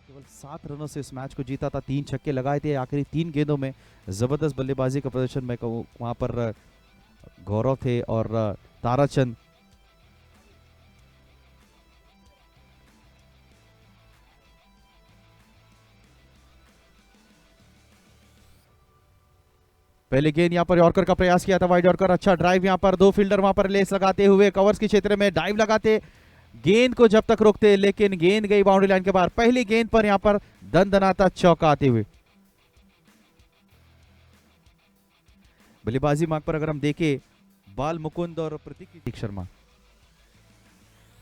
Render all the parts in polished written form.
केवल 7 रनों से इस मैच को जीता था, 3 छक्के लगाए थे आखिरी 3 गेंदों में। जबरदस्त बल्लेबाजी का प्रदर्शन मैं कहूँ, वहां पर गौरव थे और ताराचंद। पहले गेंद यहाँ पर यॉर्कर का प्रयास किया था, वाइड यॉर्कर, अच्छा ड्राइव यहाँ पर, दो फील्डर वहां पर लेस लगाते हुए कवर्स के क्षेत्र में डाइव लगाते, गेंद को जब तक रोकते, लेकिन गेंद गई बाउंड्री लाइन के बाहर। पहली गेंद पर यहाँ पर दनदनाता चौका आते हुए। बल्लेबाजी मार्ग पर अगर हम देखें, बाल मुकुंद और प्रतीक शर्मा।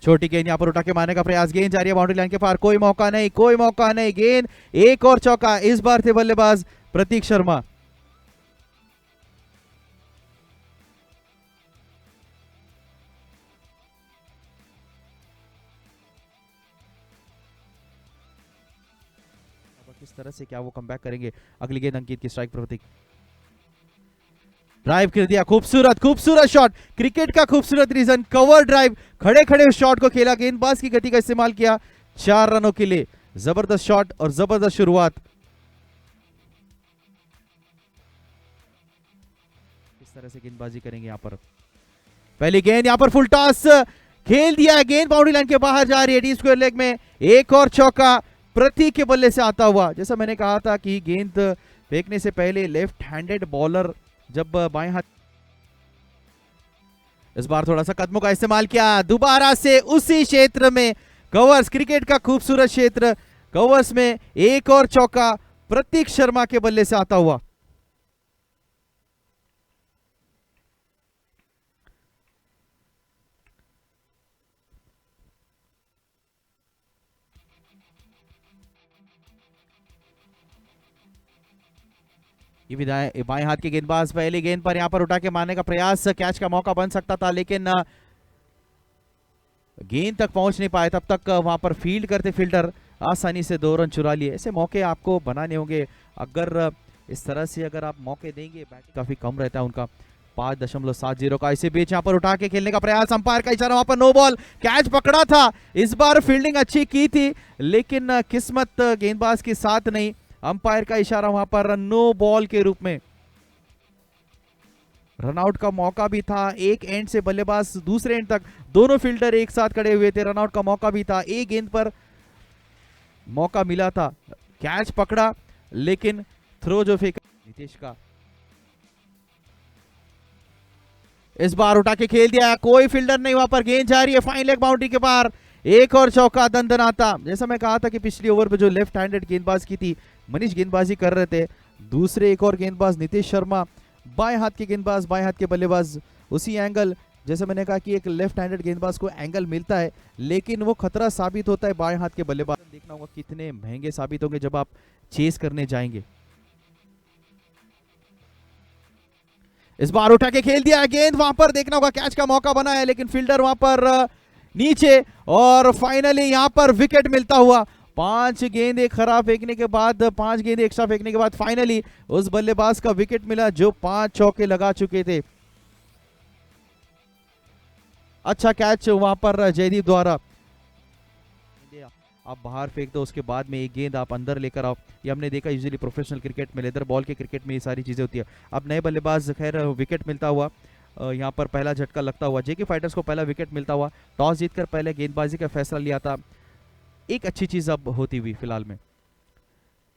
छोटी गेंद यहाँ पर उठा के मारने का प्रयास, गेंद जा रही है बाउंड्री लाइन के पार, कोई मौका नहीं, कोई मौका नहीं, गेंद एक और चौका। इस बार थे बल्लेबाज प्रतीक शर्मा। किस तरह से क्या वो कमबैक करेंगे। अगली गेंद अंकित की स्ट्राइक पर प्रतीक, ड्राइव कर दिया, खूबसूरत खूबसूरत शॉट, क्रिकेट का खूबसूरत रीजन, कवर ड्राइव, खड़े खड़े उस शॉट को खेला, गेंदबाज की गति का इस्तेमाल किया 4 रनों के लिए। जबरदस्त शॉट और जबरदस्त शुरुआत। किस तरह से गेंदबाजी करेंगे यहाँ पर। पहली गेंद यहाँ पर फुल टॉस खेल दिया है, गेंद बाउंड्री लाइन के बाहर जा रही है, डी स्क्वायर लेग में। एक और चौका प्रतीक के बल्ले से आता हुआ। जैसा मैंने कहा था कि गेंद फेंकने से पहले लेफ्ट हैंडेड बॉलर जब बाएं हाथ, इस बार थोड़ा सा कदमों का इस्तेमाल किया, दोबारा से उसी क्षेत्र में कवर्स, क्रिकेट का खूबसूरत क्षेत्र, कवर्स में एक और चौका प्रतीक शर्मा के बल्ले से आता हुआ। ये बाएं हाथ के गेंदबाज पहली गेंद पर यहां पर उठा के मारने का प्रयास, कैच का मौका बन सकता था, लेकिन गेंद तक पहुंच नहीं पाए। तब तक वहां पर फील्ड करते फील्डर आसानी से 2 रन चुरा लिए। ऐसे मौके आपको बनाने होंगे, अगर इस तरह से अगर आप मौके देंगे, बैटिंग काफी कम रहता है उनका, 5.70 का। इसी बीच यहां पर उठा के खेलने का प्रयास, अंपायर का इशारा, वहां पर नो बॉल, कैच पकड़ा था। इस बार फील्डिंग अच्छी की थी, लेकिन किस्मत गेंदबाज के साथ नहीं, अंपायर का इशारा वहां पर नो बॉल के रूप में। रनआउट का मौका भी था, एक एंड से बल्लेबाज दूसरे एंड तक दोनों फील्डर एक साथ खड़े हुए थे, रनआउट का मौका भी था, एक गेंद पर मौका मिला था, कैच पकड़ा, लेकिन थ्रो जो फेंका नीतीश का। इस बार उठा के खेल दिया, कोई फील्डर नहीं, वहां पर गेंद जा रही है फाइन लेग बाउंड्री के बाहर, एक और चौका दनदनाता। जैसा मैं कहा था कि पिछली ओवर पे जो लेफ्ट हैंडेड गेंदबाज की थी, मनीष गेंदबाजी कर रहे थे, दूसरे एक और गेंदबाज नीतीश शर्मा, बाएं हाथ के गेंदबाज, बाएं हाथ के बल्लेबाज, उसी एंगल, जैसे मैंने कहा कि एक लेफ्ट हैंडेड गेंदबाज को एंगल मिलता है, लेकिन वो खतरा साबित होता है बाएं हाथ के बल्लेबाज। देखना होगा कितने महंगे साबित होंगे जब आप चेस करने जाएंगे। इस बार उठा के खेल दिया गेंद, वहां पर देखना होगा, कैच का मौका बना है, लेकिन फील्डर वहां पर नीचे, और फाइनली यहां पर विकेट मिलता हुआ। 5 गेंद खराब फेंकने के बाद, 5 गेंद एक्स्ट्रा फेंकने के बाद फाइनली उस बल्लेबाज का विकेट मिला जो 5 चौके लगा चुके थे। अच्छा कैच वहां पर जयदीप द्वारा, आप बाहर फेंक दो, उसके बाद में एक गेंद आप अंदर लेकर आओ। ये हमने देखा यूजुअली प्रोफेशनल क्रिकेट में, लेदर बॉल के क्रिकेट में ये सारी चीजें होती है। अब नए बल्लेबाज, खैर विकेट मिलता हुआ, यहाँ पर पहला झटका लगता हुआ, जेके फाइटर्स को पहला विकेट मिलता हुआ, टॉस जीतकर पहले गेंदबाजी का फैसला लिया था, एक अच्छी चीज अब होती हुई फिलहाल में।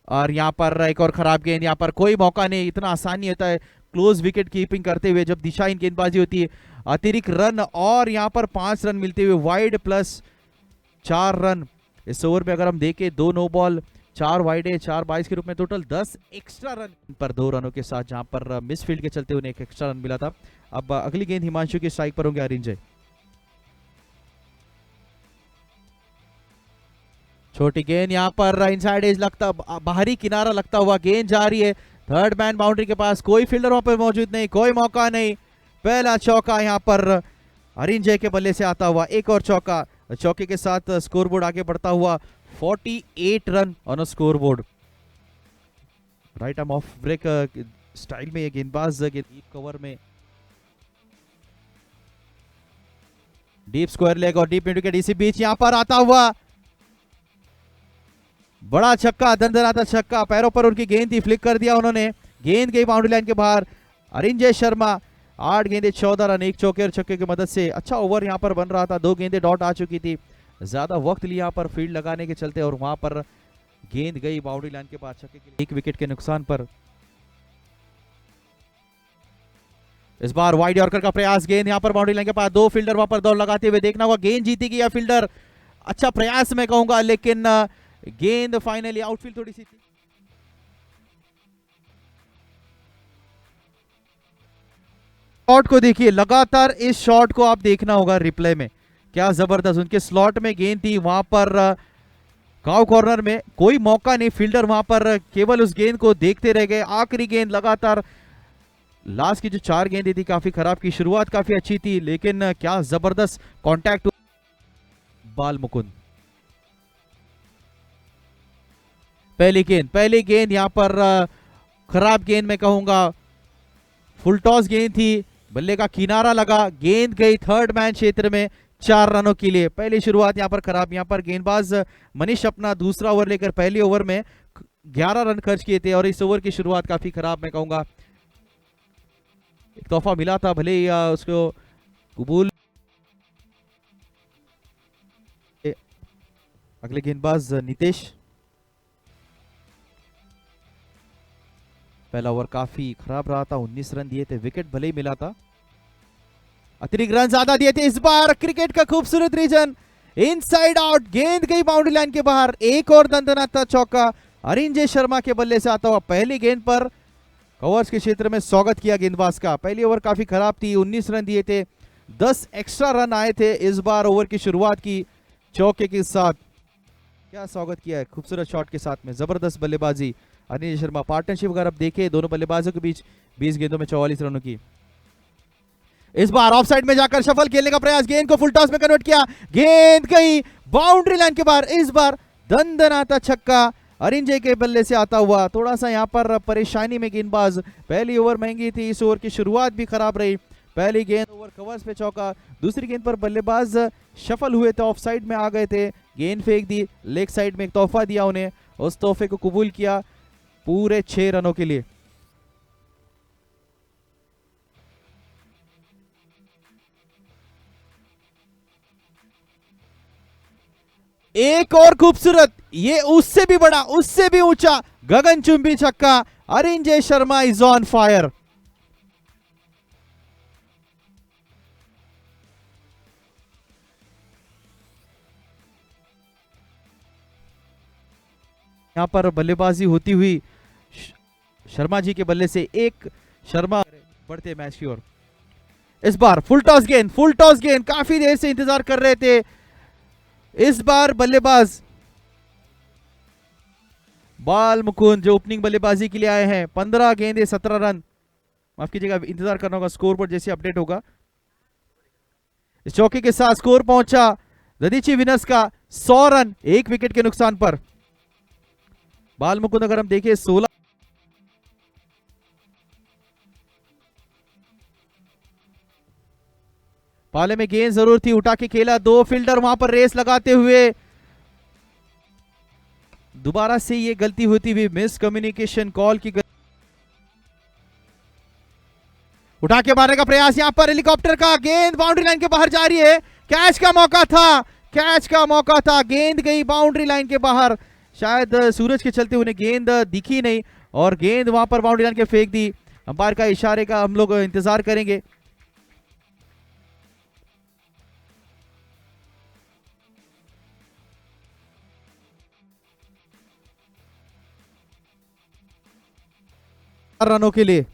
और यहाँ पर एक और खराब गेंद, यहाँ पर कोई मौका नहीं, इतना आसान नहीं होता है क्लोज विकेट कीपिंग करते हुए जब दिशाहीन गेंदबाजी होती है। अतिरिक्त रन, और यहाँ पर 5 रन मिलते हुए, वाइड प्लस 4 रन इस ओवर में अगर हम देखें, 2 नो बॉल, 4 वाइड है, 4-22 के रूप में टोटल 10 एक्स्ट्रा रन पर 2 रनों के साथ, जहां पर मिस फील्ड के चलते उन्हें एक एक्स्ट्रा रन मिला था। अब अगली गेंद हिमांशु की स्ट्राइक पर होंगे अरिंजय। छोटी गेंद यहाँ पर इनसाइड एज लगता, बाहरी किनारा लगता हुआ गेंद जा रही है थर्ड मैन बाउंड्री के पास, कोई फील्डर वहां पर मौजूद नहीं, कोई मौका नहीं, पहला चौका यहाँ पर अरिंजय के बल्ले से आता हुआ, एक और चौका, चौके के साथ स्कोरबोर्ड आगे बढ़ता हुआ 48 run on scoreboard. Right arm off break style में ये गेंदबाज डीप कवर में डीप स्क्वायर लेग और डीप मिड के इसी बीच यहां पर आता हुआ बड़ा छक्का, दंदनाता छक्का, पैरों पर उनकी गेंद थी, फ्लिक कर दिया उन्होंने, गेंद गई बाउंड्री लाइन के बाहर। अरिंजय शर्मा 8 गेंदे 14 रन, 1 चौके और छक्के की मदद से अच्छा ओवर यहां पर बन रहा था। 2 गेंदे डॉट आ चुकी थी, ज्यादा वक्त लिया यहां पर फील्ड लगाने के चलते और वहां पर गेंद गई बाउंड्री लाइन के बाद छक्के के लिए 1 विकेट के नुकसान पर। इस बार वाइड यॉर्कर का प्रयास, गेंद यहां पर बाउंड्री लाइन के पास, 2 फील्डर वहां पर दौड़ लगाते हुए देखना होगा गेंद जीतेगी या फील्डर। अच्छा प्रयास मैं कहूंगा, लेकिन गेंद फाइनली आउटफील्ड थोड़ी सी थी। शॉट को देखिए, लगातार इस शॉट को आप देखना होगा रिप्ले में, क्या जबरदस्त उनके स्लॉट में गेंद थी, वहां पर काउ कॉर्नर में कोई मौका नहीं, फील्डर वहां पर केवल उस गेंद को देखते रह गए। आखिरी गेंद लगातार लास्ट की जो 4 गेंदें थी काफी खराब की, शुरुआत काफी अच्छी थी लेकिन क्या जबरदस्त कांटेक्ट। बाल मुकुंद पहली गेंद यहां पर खराब गेंद मैं कहूंगा, फुल टॉस गेंद थी, बल्ले का किनारा लगा, गेंद गई थर्ड मैन क्षेत्र में 4 रनों के लिए। पहली शुरुआत यहां पर खराब, यहां पर गेंदबाज मनीष अपना दूसरा ओवर लेकर पहले ओवर में 11 रन खर्च किए थे और इस ओवर की शुरुआत काफी खराब मैं कहूंगा। एक तोहफा मिला था, भले ही उसको कबूल। अगले गेंदबाज नितेश, पहला ओवर काफी खराब रहा था, 19 रन दिए थे, विकेट भले ही मिला था, अतिरिक्त रन ज्यादा दिए थे। इस बार क्रिकेट का खूबसूरत रीजन, इनसाइड आउट, गेंद गई बाउंड्री लाइन के बाहर, एक और दंदनाता चौका अरिंजय शर्मा के बल्ले से आता हुआ। पहली गेंद पर कवर्स के क्षेत्र में स्वागत किया गेंदबाज का। पहली ओवर काफी खराब थी, 19 रन दिए थे, 10 एक्स्ट्रा रन आए थे। इस बार ओवर की शुरुआत की चौके के साथ, क्या स्वागत किया है खूबसूरत शॉट के साथ में, जबरदस्त बल्लेबाजी अनिल शर्मा। पार्टनरशिप अगर आप देखें दोनों बल्लेबाजों के बीच 20 गेंदों में 44 रनों की। इस बार ऑफ साइड में जाकर शफल खेलने का प्रयास, गेंद को फुल टॉस में कन्वर्ट किया, गेंद गई बाउंड्री लाइन के बाहर। इस बार दंदनाता छक्का अरिंजय के बल्ले से आता हुआ। थोड़ा सा यहां पर परेशानी में गेंदबाज, पहली ओवर महंगी थी, इस ओवर की शुरुआत भी खराब रही। पहली गेंद ओवर कवर्स पे चौका, दूसरी गेंद पर बल्लेबाज शफल हुए थे, ऑफ साइड में आ गए थे, गेंद फेंक दी, लेग साइड में एक तोहफा दिया उन्हें, उस तोहफे को कबूल किया पूरे 6 रनों के लिए। एक और खूबसूरत, ये उससे भी बड़ा, उससे भी ऊंचा गगनचुंबी छक्का, Arinjay Sharma is on fire. यहां पर बल्लेबाजी होती हुई शर्मा जी के बल्ले से, एक शर्मा बढ़ते मैच की ओर। इस बार फुल टॉस गेंद, काफी देर से इंतजार कर रहे थे। इस बार बल्लेबाज बाल मुकुंद जो ओपनिंग बल्लेबाजी के लिए आए हैं, 15 गेंदे 17 रन, माफ कीजिएगा इंतजार करना होगा स्कोर पर जैसे अपडेट होगा। इस चौके के साथ स्कोर पहुंचा ददीची विनर्स का 100 रन, 1 विकेट के नुकसान पर। बाल मुकुंद अगर हम देखें 16, पाले में गेंद जरूर थी, उठा के खेला, 2 फील्डर वहां पर रेस लगाते हुए, दोबारा से ये गलती होती हुई, मिस कम्युनिकेशन कॉल की उठा के मारने का प्रयास, यहां पर हेलीकॉप्टर का, गेंद बाउंड्री लाइन के बाहर जा रही है, कैच का मौका था, गेंद गई बाउंड्री लाइन के बाहर। शायद सूरज के चलते उन्हें गेंद दिखी नहीं और गेंद वहां पर बाउंड्री लाइन के फेंक दी। अंपायर का इशारे का हम लोग इंतजार करेंगे। रनों के लिए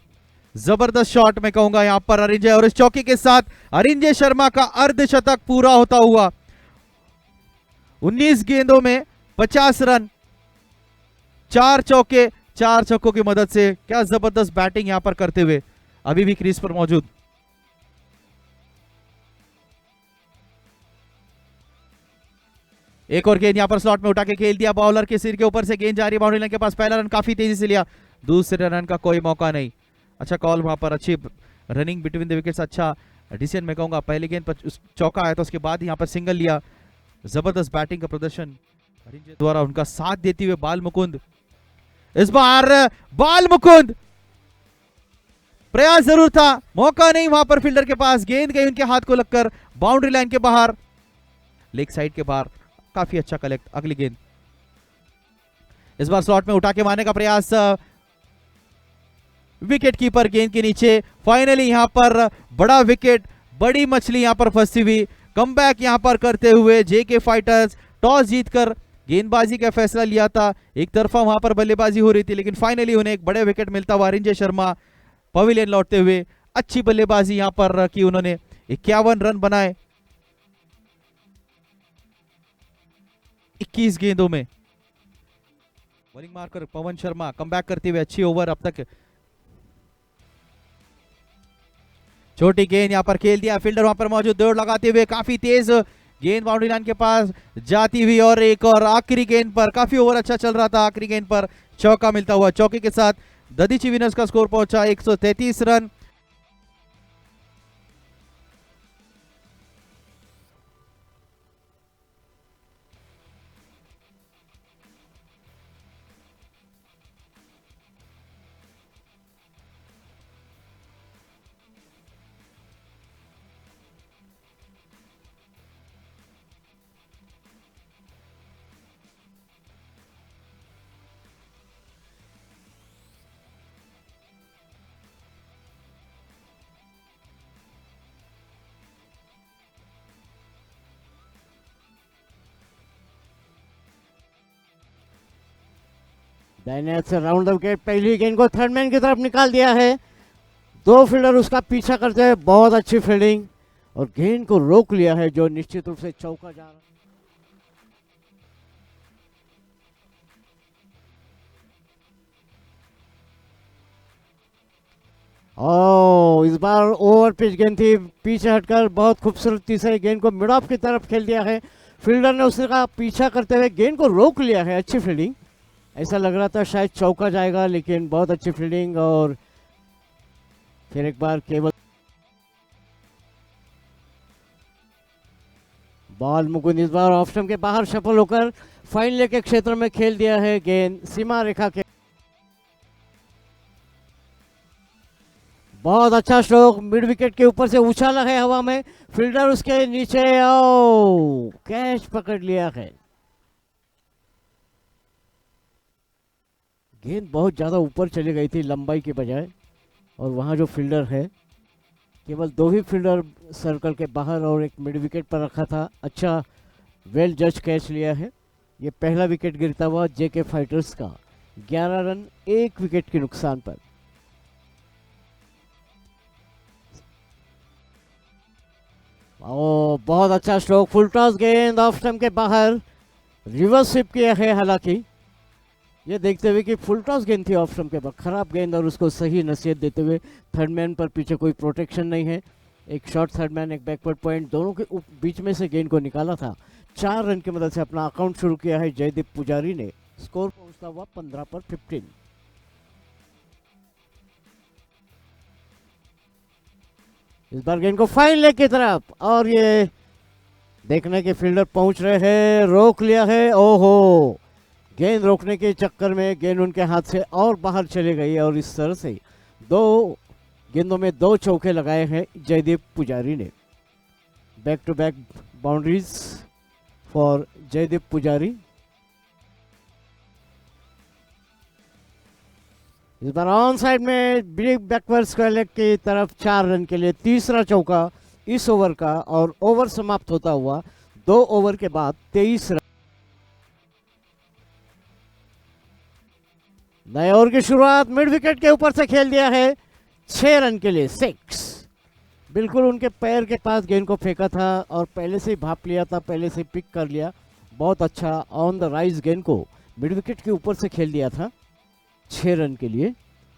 जबरदस्त शॉट मैं कहूंगा यहां पर अरिंजय, और इस चौके के साथ अरिंजय शर्मा का अर्धशतक पूरा होता हुआ। 19 गेंदों में 50 रन, 4 चौके, 4 छक्कों की मदद से, क्या जबरदस्त बैटिंग यहां पर करते हुए अभी भी क्रीज पर मौजूद। एक और गेंद यहां पर स्लॉट में उठा के खेल दिया, बॉलर के सिर के ऊपर से गेंद जा रही है बाउंड्री लाइन के पास, पहला रन काफी तेजी से लिया, दूसरे रन का कोई मौका नहीं। अच्छा कॉल वहां पर, अच्छी रनिंग बिटवीन द विकेट्स, अच्छा डिसीजन मैं कहूंगा। पहले गेंद पर चौका आया था, उसके बाद यहाँ पर सिंगल लिया। जबरदस्त बैटिंग का प्रदर्शन द्वारा, उनका साथ देती हुए बाल मुकुंद। इस बार बाल मुकुंद, प्रयास जरूर था, मौका नहीं वहां पर फील्डर के पास। गेंद गई उनके हाथ को लगकर बाउंड्री लाइन के बाहर, लेग साइड के बाहर। काफी अच्छा कलेक्ट। अगली गेंद इस बार स्लॉट में उठा के मारने का प्रयास, विकेट कीपर गेंद के नीचे। फाइनली यहां पर बड़ा विकेट, बड़ी मछली यहां पर फंसी हुई। कमबैक यहां पर करते हुए जेके फाइटर्स टॉस जीतकर गेंदबाजी का फैसला लिया था। एक तरफा वहां पर बल्लेबाजी हो रही थी, लेकिन फाइनली उन्हें एक बड़े विकेट मिलता हुआ। अरिंजय शर्मा पवेलियन लौटते हुए अच्छी बल्लेबाजी यहां पर की उन्होंने, 51 रन बनाए 21 गेंदों में। बॉलिंग मारकर पवन शर्मा कमबैक करते हुए अच्छी ओवर अब तक। छोटी गेंद यहां पर खेल दिया, फील्डर वहां पर मौजूद, दौड़ लगाते हुए काफी तेज गेंद बाउंड्री लाइन के पास जाती हुई। और एक और आखिरी गेंद पर, काफी ओवर अच्छा चल रहा था, आखिरी गेंद पर चौका मिलता हुआ। चौके के साथ ददीची विनर्स का स्कोर पहुंचा 133 रन। दाहिने हाथ से राउंड द विकेट, पहली गेंद को थर्ड मैन की तरफ निकाल दिया है। दो फील्डर उसका पीछा करते हैं, बहुत अच्छी फील्डिंग, और गेंद को रोक लिया है, जो निश्चित रूप से चौका जा रहा है। इस बार ओवर पिच गेंद थी, पीछे हटकर बहुत खूबसूरती से गेंद को मिड ऑफ की तरफ खेल दिया है। फील्डर ने उसका पीछा करते हुए गेंद को रोक लिया है, अच्छी फील्डिंग। ऐसा लग रहा था शायद चौका जाएगा, लेकिन बहुत अच्छी फील्डिंग। और फिर एक बार केवल बॉल मुकुंद इस बार ऑफ स्टंप के बाहर सफल होकर फाइन लेग के क्षेत्र में खेल दिया है। गेंद सीमा रेखा के, बहुत अच्छा स्ट्रोक, मिड विकेट के ऊपर से उछाला है हवा में, फील्डर उसके नीचे, ओ कैच पकड़ लिया है। गेंद बहुत ज़्यादा ऊपर चली गई थी लंबाई के बजाय, और वहाँ जो फील्डर है, केवल दो ही फील्डर सर्कल के बाहर और एक मिड विकेट पर रखा था। अच्छा वेल जज कैच लिया है। ये पहला विकेट गिरता हुआ जेके फाइटर्स का, 11 रन 1 विकेट के नुकसान पर। ओ बहुत अच्छा स्ट्रोक, फुल टॉस गेंद ऑफ स्टंप के बाहर, रिवर्स स्विप किया है। हालांकि ये देखते हुए कि फुल टॉस गेंद थी ऑफ स्टंप के बाद, खराब गेंद, और उसको सही नसीहत देते हुए थर्ड मैन पर पीछे कोई प्रोटेक्शन नहीं है, एक शॉर्ट थर्ड मैन, एक बैकवर्ड पॉइंट, दोनों के बीच में से गेंद को निकाला था। 4 रन की मदद से अपना अकाउंट शुरू किया है जयदीप पुजारी ने। स्कोर पहुंचता हुआ 15 पर 15। इस बार गेंद को फाइन लेग की तरफ, और ये देखने के फील्डर पहुंच रहे हैं, रोक लिया है। ओहो, गेंद रोकने के चक्कर में गेंद उनके हाथ से और बाहर चली गई, और इस तरह से 2 गेंदों में 2 चौके लगाए हैं जयदीप पुजारी ने। Back to back boundaries for Jaydeep Pujari. इस बार ऑन साइड में बिग बैकवर्ड स्क्वायर लेग की तरफ 4 रन के लिए तीसरा चौका इस ओवर का, और ओवर समाप्त होता हुआ 2 ओवर के बाद 23 रन। नए ओवर की शुरुआत मिड विकेट के ऊपर से खेल दिया है, 6 रन के लिए 6। बिल्कुल उनके पैर के पास गेंद को फेंका था, और पहले से ही भाप लिया था, पहले से पिक कर लिया। बहुत अच्छा ऑन द राइज गेंद को मिड विकेट के ऊपर से खेल दिया था, 6 रन के लिए।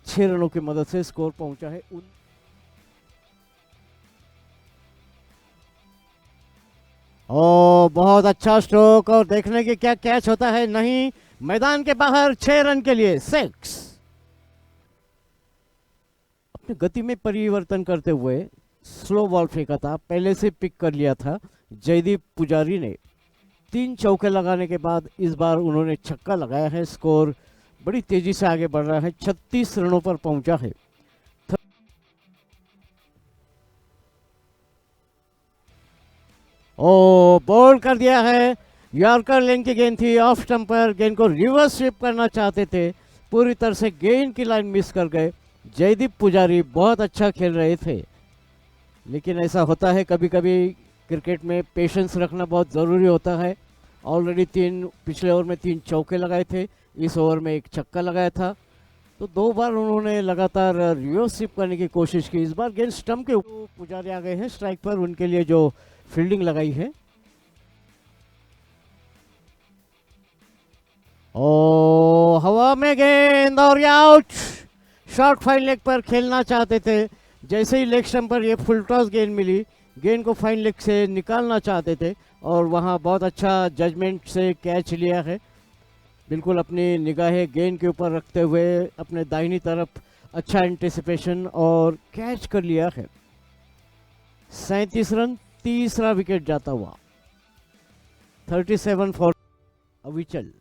6 रनों की मदद से स्कोर पहुंचा है बहुत अच्छा स्ट्रोक, और देखने के क्या कैच होता है, नहीं, मैदान के बाहर 6 रन के लिए 6। गति में परिवर्तन करते हुए स्लो बॉल फेंका था, पहले से पिक कर लिया था जयदीप पुजारी ने। 3 चौके लगाने के बाद इस बार उन्होंने छक्का लगाया है। स्कोर बड़ी तेजी से आगे बढ़ रहा है, 36 रनों पर पहुंचा है। ओ बॉल कर दिया है, यॉर्कर लेन की गेंद थी, ऑफ स्टंप पर गेंद को रिवर्स स्वीप करना चाहते थे, पूरी तरह से गेंद की लाइन मिस कर गए। जयदीप पुजारी बहुत अच्छा खेल रहे थे, लेकिन ऐसा होता है कभी कभी क्रिकेट में, पेशेंस रखना बहुत ज़रूरी होता है। ऑलरेडी पिछले ओवर में 3 चौके लगाए थे, इस ओवर में 1 छक्का लगाया था, तो 2 बार उन्होंने लगातार रिवर्स स्वीप करने की कोशिश की। इस बार गेंद स्टंप के ऊपर, पुजारी आ गए हैं स्ट्राइक पर, उनके लिए जो फील्डिंग लगाई है। ओ हवा में गेंद और ये आउट। शॉर्ट फाइन लेग पर खेलना चाहते थे, जैसे ही लेग स्टंप पर ये फुल टॉस गेंद मिली, गेंद को फाइन लेग से निकालना चाहते थे और वहां बहुत अच्छा जजमेंट से कैच लिया है। बिल्कुल अपनी निगाहें गेंद के ऊपर रखते हुए अपने दाहिनी तरफ अच्छा एंटिसिपेशन और कैच कर लिया है। 37 रन, तीसरा विकेट जाता हुआ। 37 फॉर अविचल।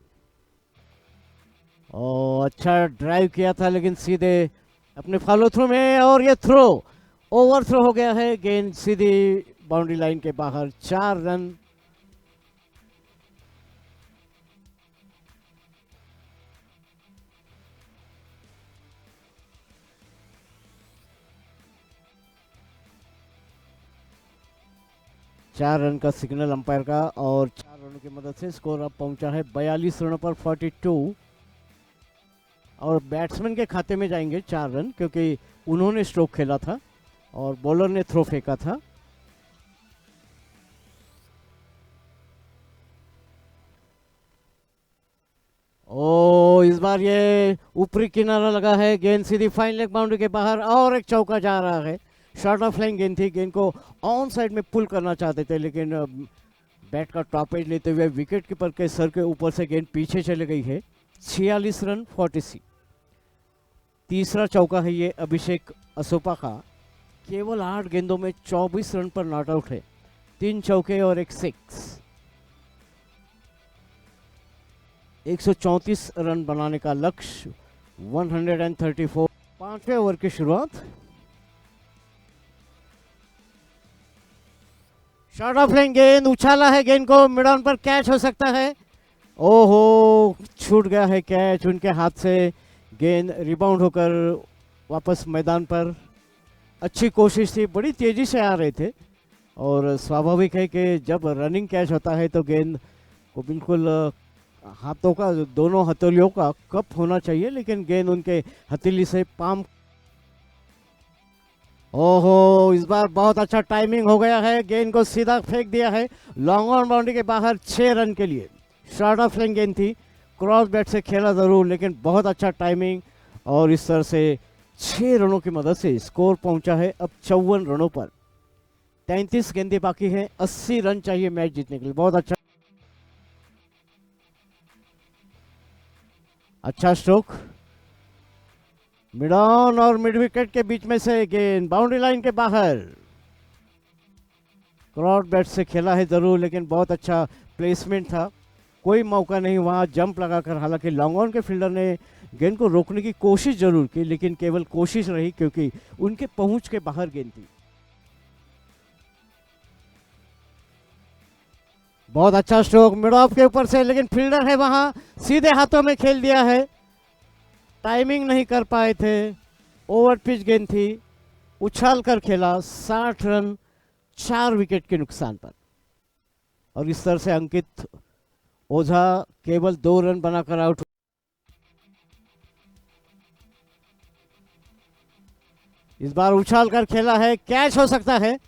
और अच्छा ड्राइव किया था लेकिन सीधे अपने फॉलो थ्रो में, और ये थ्रो ओवर थ्रो हो गया है, गेंद सीधी बाउंड्री लाइन के बाहर। 4 रन। चार रन का सिग्नल अंपायर का, और 4 रनों की मदद से स्कोर अब पहुंचा है 42 रनों पर 42। और बैट्समैन के खाते में जाएंगे 4 रन, क्योंकि उन्होंने स्ट्रोक खेला था और बॉलर ने थ्रो फेंका था। ओ इस बार ये ऊपरी किनारा लगा है, गेंद सीधी फाइन लेग बाउंड्री के बाहर, और एक चौका जा रहा है। शॉर्ट ऑफ लाइन गेंद थी, गेंद को ऑन साइड में पुल करना चाहते थे, लेकिन बैट का टॉप एज लेते हुए विकेट कीपर के सर के ऊपर से गेंद पीछे चली गई है। 46 रन 46। तीसरा चौका है ये अभिषेक असोपा का। केवल 8 गेंदों में 24 रन पर नॉट आउट है, 3 चौके और 1 सिक्स। 134 रन बनाने का लक्ष्य, 134। 5वें ओवर की शुरुआत। शॉर्ट ऑफ लाइन गेंद, उछाला है गेंद को, मिड ऑन पर कैच हो सकता है। ओहो छूट गया है कैच उनके हाथ से। गेंद रिबाउंड होकर वापस मैदान पर। अच्छी कोशिश थी, बड़ी तेजी से आ रहे थे, और स्वाभाविक है कि जब रनिंग कैच होता है तो गेंद को बिल्कुल हाथों का, दोनों हथेलियों का कप होना चाहिए, लेकिन गेंद उनके हथेली से पाम। ओहो इस बार बहुत अच्छा टाइमिंग हो गया है, गेंद को सीधा फेंक दिया है लॉन्ग ऑन बाउंड्री के बाहर 6 रन के लिए। शॉर्ट ऑफ लाइन गेंद थी, क्रॉस बैट से खेला जरूर, लेकिन बहुत अच्छा टाइमिंग, और इस तरह से 6 रनों की मदद से स्कोर पहुंचा है अब 54 रनों पर। 33 गेंदें बाकी हैं, 80 रन चाहिए मैच जीतने के लिए। बहुत अच्छा, अच्छा स्ट्रोक, मिड ऑन और मिड विकेट के बीच में से गेंद बाउंड्री लाइन के बाहर। क्रॉस बैट से खेला है जरूर, लेकिन बहुत अच्छा प्लेसमेंट था, कोई मौका नहीं वहां जंप लगाकर। हालांकि लॉन्ग ऑन के फील्डर ने गेंद को रोकने की कोशिश जरूर की, लेकिन केवल कोशिश रही, क्योंकि उनके पहुंच के बाहर गेंद थी। बहुत अच्छा स्ट्रोक मिड ऑफ के ऊपर से, लेकिन फील्डर है वहां, सीधे हाथों में खेल दिया है, टाइमिंग नहीं कर पाए थे। ओवर पिच गेंद थी, उछाल कर खेला। 60 रन 4 विकेट के नुकसान पर, और इस तरह से अंकित ओझा केवल 2 रन बनाकर आउट। इस बार उछाल कर खेला है, कैच हो सकता है,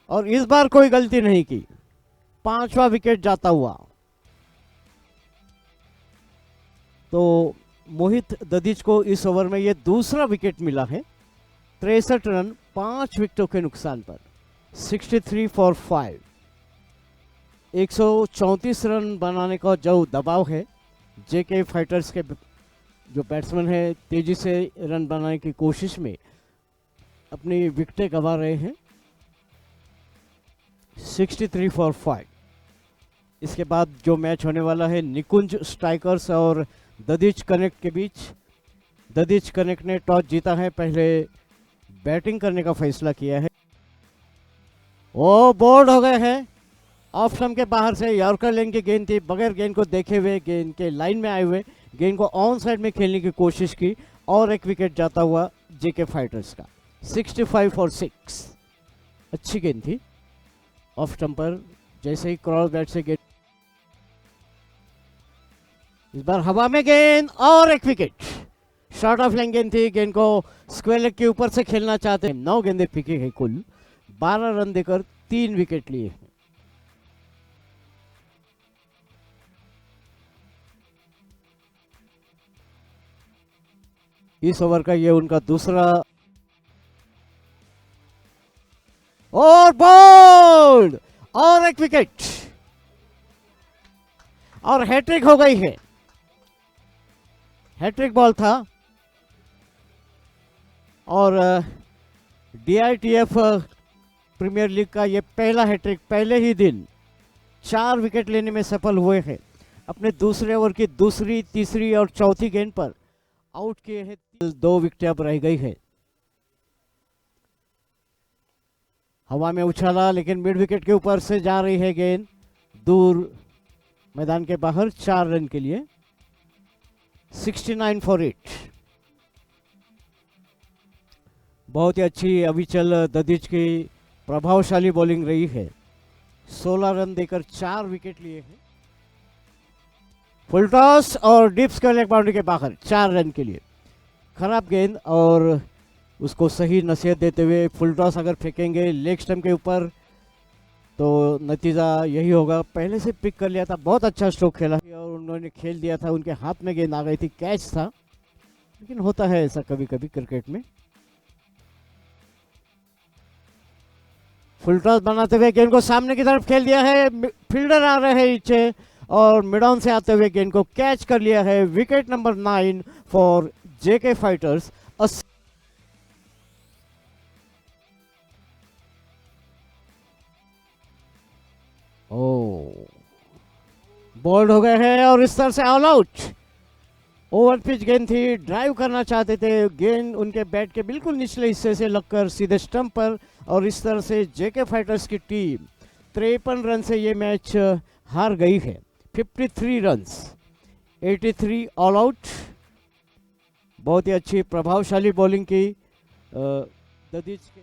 और इस बार कोई गलती नहीं की। 5वां विकेट जाता हुआ। तो मोहित ददीज को इस ओवर में यह दूसरा विकेट मिला है। 63 रन 5 विकेटों के नुकसान पर। 63 फॉर 5। 134 रन बनाने का जो दबाव है जेके फाइटर्स के जो बैट्समैन है तेजी से रन बनाने की कोशिश में अपनी विकेटें गंवा रहे हैं। 63 फॉर 5। इसके बाद जो मैच होने वाला है निकुंज स्ट्राइकर्स और ददीच कनेक्ट के बीच। ददीच कनेक्ट ने टॉस जीता है, पहले बैटिंग करने का फैसला किया है। वो बोल्ड हो गए हैं। ऑफ स्टंप के बाहर से यॉर्कर लेन की गेंद थी, बगैर गेंद को देखे हुए, गेंद के लाइन में आए हुए गेंद को ऑन साइड में खेलने की कोशिश की और एक विकेट जाता हुआ जेके फाइटर्स का। 65 फॉर 6। अच्छी गेंद थी ऑफ स्टंप पर, जैसे ही क्रॉस बैट से गेंद, इस बार हवा में गेंद और एक विकेट। शॉर्ट ऑफ लाइन गेंद थी, गेंद को स्क्वायर लेग के ऊपर से खेलना चाहते हैं। 9 गेंदें फेंकी है कुल, 12 रन देकर 3 विकेट लिए हैं। इस ओवर का ये उनका दूसरा और बोल्ड और एक विकेट और हैट्रिक हो गई है। हैट्रिक बॉल था और DITF प्रीमियर लीग का ये पहला हैट्रिक, पहले ही दिन 4 विकेट लेने में सफल हुए हैं। अपने दूसरे ओवर की दूसरी, तीसरी और चौथी गेंद पर आउट किए हैं। 2 विकेट अब रह गई है। हवा में उछाला लेकिन मिड विकेट के ऊपर से जा रही है गेंद दूर मैदान के बाहर, 4 रन के लिए। 69 फॉर 8। बहुत ही अच्छी अविचल ददीच की प्रभावशाली बॉलिंग रही है। 16 रन देकर 4 विकेट लिए हैं। फुल टॉस और डीप स्क्वायर लेग बाउंड्री के बाहर, 4 रन के लिए। खराब गेंद और उसको सही नसीहत देते हुए फुल टॉस अगर फेंकेंगे लेग स्टंप के ऊपर तो नतीजा यही होगा। पहले से पिक कर लिया था, बहुत अच्छा स्ट्रोक खेला और उन्होंने खेल दिया था, उनके हाथ में गेंद आ गई थी, कैच था, लेकिन होता है ऐसा कभी कभी क्रिकेट में। फुल टॉस बनाते हुए गेंद को सामने की तरफ खेल दिया है, फील्डर आ रहे हैं नीचे और मिड ऑन से आते हुए गेंद को कैच कर लिया है। Wicket number 9 for JK fighters. Bowled हो गए हैं और इस तरह से ऑल आउट। ओवर पिच गेंद थी, ड्राइव करना चाहते थे, गेंद उनके बैट के बिल्कुल निचले हिस्से से लगकर सीधे स्टंप पर, और इस तरह से जेके फाइटर्स की टीम 53 रन से ये मैच हार गई है। 53 रन्स, 83 ऑल आउट। बहुत ही अच्छी प्रभावशाली बॉलिंग की ददीच के